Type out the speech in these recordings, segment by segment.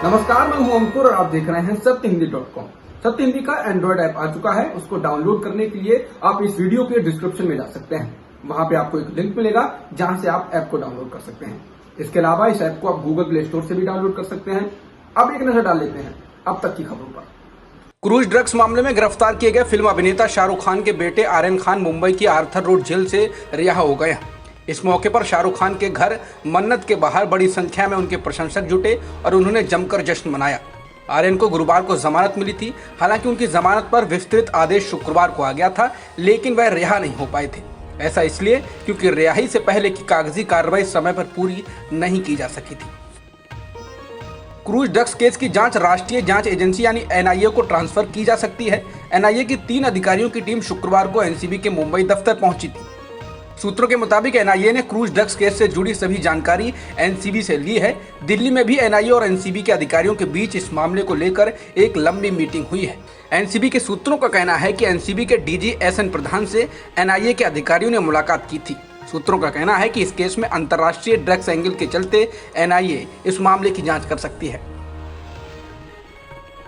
नमस्कार, मैं हूं अंकुर और आप देख रहे हैं सत्यहिंदी.com। सत्य हिंदी का एंड्रॉइड ऐप आ चुका है। उसको डाउनलोड करने के लिए आप इस वीडियो के डिस्क्रिप्शन में जा सकते हैं। वहां पे आपको एक लिंक मिलेगा जहां से आप ऐप को डाउनलोड कर सकते हैं। इसके अलावा इस ऐप को आप गूगल प्ले स्टोर से भी डाउनलोड कर सकते हैं। अब एक नजर डाल लेते हैं अब तक की खबरों पर। क्रूज ड्रग्स मामले में गिरफ्तार किए गए फिल्म अभिनेता शाहरुख खान के बेटे आर्यन खान मुंबई की आर्थर रोड जेल से रिहा हो गए हैं। इस मौके पर शाहरुख खान के घर मन्नत के बाहर बड़ी संख्या में उनके प्रशंसक जुटे और उन्होंने जमकर जश्न मनाया। आर्यन को गुरुवार को जमानत मिली थी। हालांकि उनकी जमानत पर विस्तृत आदेश शुक्रवार को आ गया था, लेकिन वह रिहा नहीं हो पाए थे। ऐसा इसलिए क्योंकि रिहाई से पहले की कागजी कार्रवाई समय पर पूरी नहीं की जा सकी थी। क्रूज ड्रग्स केस की जांच राष्ट्रीय जांच एजेंसी यानी एनआईए को ट्रांसफर की जा सकती है। एनआईए की 3 अधिकारियों की टीम शुक्रवार को एनसीबी के मुंबई दफ्तर पहुंची थी। सूत्रों के मुताबिक एनआईए ने क्रूज ड्रग्स केस से जुड़ी सभी जानकारी एनसीबी से ली है। दिल्ली में भी एनआईए और एनसीबी के अधिकारियों के बीच इस मामले को लेकर एक लंबी मीटिंग हुई है। एनसीबी के सूत्रों का कहना है कि एनसीबी के डीजी एसएन प्रधान से एनआईए के अधिकारियों ने मुलाकात की थी। सूत्रों का कहना है कि इस केस में अंतर्राष्ट्रीय ड्रग्स एंगल के चलते एनआईए इस मामले की जांच कर सकती है।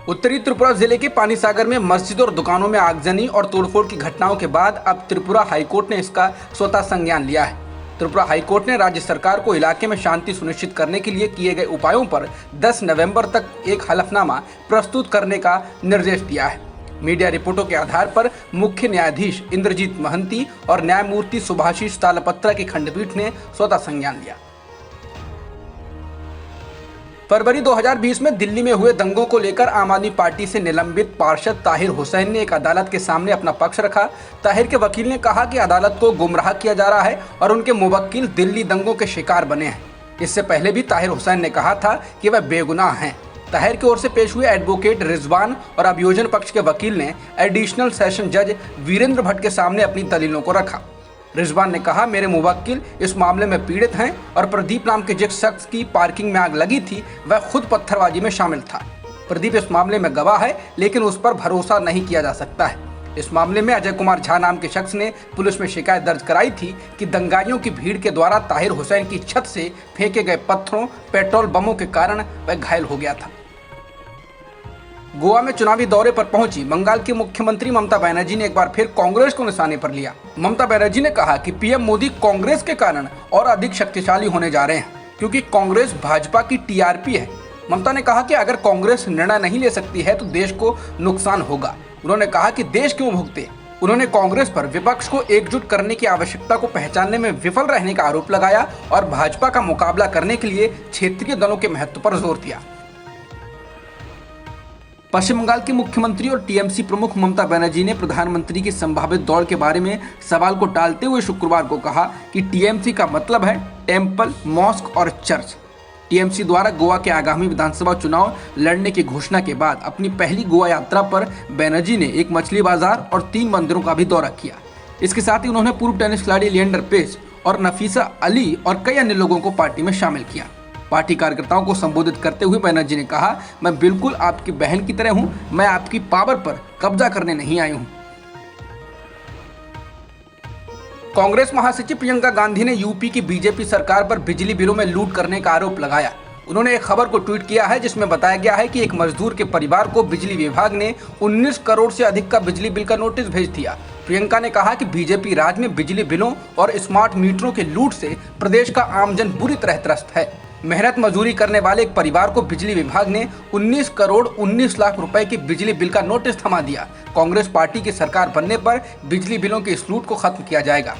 उत्तरी त्रिपुरा जिले के पानीसागर में मस्जिद और दुकानों में आगजनी और तोड़फोड़ की घटनाओं के बाद अब त्रिपुरा हाईकोर्ट ने इसका स्वतः संज्ञान लिया है। त्रिपुरा हाईकोर्ट ने राज्य सरकार को इलाके में शांति सुनिश्चित करने के लिए किए गए उपायों पर 10 नवंबर तक एक हलफनामा प्रस्तुत करने का निर्देश दिया है। मीडिया रिपोर्टों के आधार पर मुख्य न्यायाधीश इंद्रजीत महंती और न्यायमूर्ति सुभाषिष तालपत्रा की खंडपीठ ने स्वतः संज्ञान लिया। फरवरी 2020 में दिल्ली में हुए दंगों को लेकर आम आदमी पार्टी से निलंबित पार्षद ताहिर हुसैन ने एक अदालत के सामने अपना पक्ष रखा। ताहिर के वकील ने कहा कि अदालत को गुमराह किया जा रहा है और उनके मुवक्किल दिल्ली दंगों के शिकार बने हैं। इससे पहले भी ताहिर हुसैन ने कहा था कि वह बेगुनाह हैं। ताहिर की ओर से पेश हुए एडवोकेट रिजवान और अभियोजन पक्ष के वकील ने एडिशनल सेशन जज वीरेंद्र भट्ट के सामने अपनी दलीलों को रखा। रिजवान ने कहा, मेरे मुवक्किल इस मामले में पीड़ित हैं और प्रदीप नाम के जिस शख्स की पार्किंग में आग लगी थी वह खुद पत्थरबाजी में शामिल था। प्रदीप इस मामले में गवाह है, लेकिन उस पर भरोसा नहीं किया जा सकता है। इस मामले में अजय कुमार झा नाम के शख्स ने पुलिस में शिकायत दर्ज कराई थी कि दंगाइयों की भीड़ के द्वारा ताहिर हुसैन की छत से फेंके गए पत्थरों, पेट्रोल बमों के कारण वह घायल हो गया था। गोवा में चुनावी दौरे पर पहुंची बंगाल की मुख्यमंत्री ममता बनर्जी ने एक बार फिर कांग्रेस को निशाने पर लिया। ममता बनर्जी ने कहा कि पीएम मोदी कांग्रेस के कारण और अधिक शक्तिशाली होने जा रहे हैं, क्योंकि कांग्रेस भाजपा की टीआरपी है। ममता ने कहा कि अगर कांग्रेस निर्णय नहीं ले सकती है तो देश को नुकसान होगा। उन्होंने कहा कि देश क्यों भुगते। उन्होंने कांग्रेस पर विपक्ष को एकजुट करने की आवश्यकता को पहचानने में विफल रहने का आरोप लगाया और भाजपा का मुकाबला करने के लिए क्षेत्रीय दलों के महत्व पर जोर दिया। पश्चिम बंगाल की मुख्यमंत्री और टीएमसी प्रमुख ममता बनर्जी ने प्रधानमंत्री की संभावित दौड़ के बारे में सवाल को टालते हुए शुक्रवार को कहा कि टीएमसी का मतलब है टेम्पल, मॉस्क और चर्च। टीएमसी द्वारा गोवा के आगामी विधानसभा चुनाव लड़ने की घोषणा के बाद अपनी पहली गोवा यात्रा पर बनर्जी ने एक मछली बाजार और 3 मंदिरों का भी दौरा किया। इसके साथ ही उन्होंने पूर्व टेनिस खिलाड़ी लिएंडर पेस और नफीसा अली और कई अन्य लोगों को पार्टी में शामिल किया। पार्टी कार्यकर्ताओं को संबोधित करते हुए बनर्जी ने कहा, मैं बिल्कुल आपकी बहन की तरह हूं, मैं आपकी पावर पर कब्जा करने नहीं आई हूं। कांग्रेस महासचिव प्रियंका गांधी ने यूपी की बीजेपी सरकार पर बिजली बिलों में लूट करने का आरोप लगाया। उन्होंने एक खबर को ट्वीट किया है जिसमें बताया गया है कि एक मजदूर के परिवार को बिजली विभाग ने 19 करोड़ से अधिक का बिजली बिल का नोटिस भेज दिया। प्रियंका ने कहा कि बीजेपी राज में बिजली बिलों और स्मार्ट मीटरों के लूट से प्रदेश का आमजन बुरी तरह त्रस्त है। मेहनत मजदूरी करने वाले एक परिवार को बिजली विभाग ने 19 करोड़ 19 लाख रुपए के बिजली बिल का नोटिस थमा दिया। कांग्रेस पार्टी की सरकार बनने पर बिजली बिलों के इस लूट को खत्म किया जाएगा।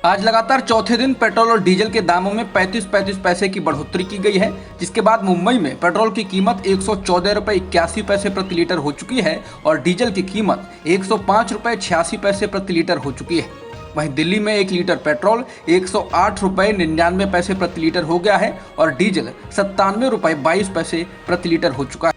आज लगातार चौथे दिन पेट्रोल और डीजल के दामों में 35 पैसे की बढ़ोतरी की गई है, जिसके बाद मुंबई में पेट्रोल की कीमत 114 रुपये 81 पैसे प्रति लीटर हो चुकी है और डीजल की कीमत 105 रुपये 86 पैसे प्रति लीटर हो चुकी है। वहीं दिल्ली में 1 लीटर पेट्रोल 108 रुपये 99 पैसे प्रति लीटर हो गया है और डीजल 97 रुपये 22 पैसे प्रति लीटर हो चुका है।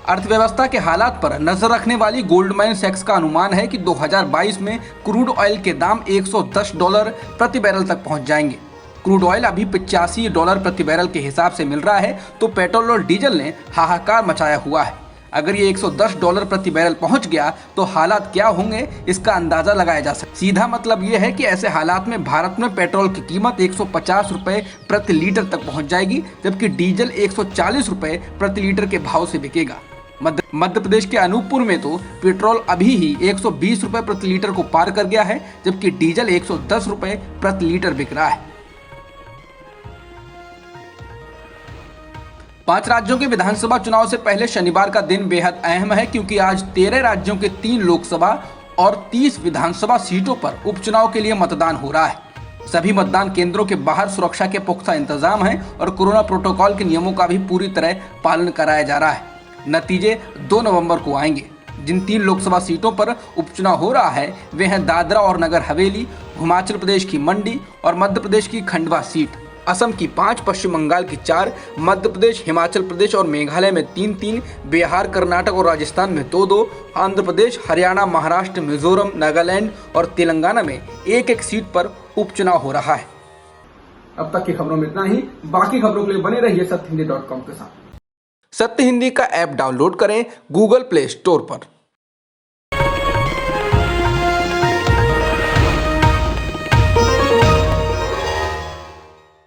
अर्थव्यवस्था के हालात पर नजर रखने वाली गोल्डमैन सैक्स का अनुमान है कि 2022 में क्रूड ऑयल के दाम $110 प्रति बैरल तक पहुंच जाएंगे। क्रूड ऑयल अभी $85 प्रति बैरल के हिसाब से मिल रहा है, तो पेट्रोल और डीजल ने हाहाकार मचाया हुआ है। अगर ये $110 प्रति बैरल पहुंच गया तो हालात क्या होंगे इसका अंदाजा लगाया जा सकता है। सीधा मतलब ये है कि ऐसे हालात में भारत में पेट्रोल की कीमत 150 रुपए प्रति लीटर तक पहुंच जाएगी, जबकि डीजल 140 रुपए प्रति लीटर के भाव से बिकेगा। मध्य प्रदेश के अनूपपुर में तो पेट्रोल अभी ही 120 रुपए प्रति लीटर को पार कर गया है, जबकि डीजल 110 रुपए प्रति लीटर बिक रहा है। 5 राज्यों के विधानसभा चुनाव से पहले शनिवार का दिन बेहद अहम है, क्योंकि आज 13 राज्यों के 3 लोकसभा और 30 विधानसभा सीटों पर उपचुनाव के लिए मतदान हो रहा है। सभी मतदान केंद्रों के बाहर सुरक्षा के पुख्ता इंतजाम है और कोरोना प्रोटोकॉल के नियमों का भी पूरी तरह पालन कराया जा रहा है। नतीजे 2 नवंबर को आएंगे। जिन 3 लोकसभा सीटों पर उपचुनाव हो रहा है वे हैं दादरा और नगर हवेली, हिमाचल प्रदेश की मंडी और मध्य प्रदेश की खंडवा सीट, असम की 5, पश्चिम बंगाल की 4, मध्य प्रदेश, हिमाचल प्रदेश और मेघालय में 3-3, बिहार, कर्नाटक और राजस्थान में 2-2, आंध्र प्रदेश, हरियाणा, महाराष्ट्र, मिजोरम, नागालैंड और तेलंगाना में 1-1 सीट पर उपचुनाव हो रहा है। अब तक की खबरों में इतना ही। बाकी खबरों के लिए बने रहिए सत्यहिंदी.com के साथ। सत्य हिंदी का ऐप डाउनलोड करें गूगल प्ले स्टोर पर।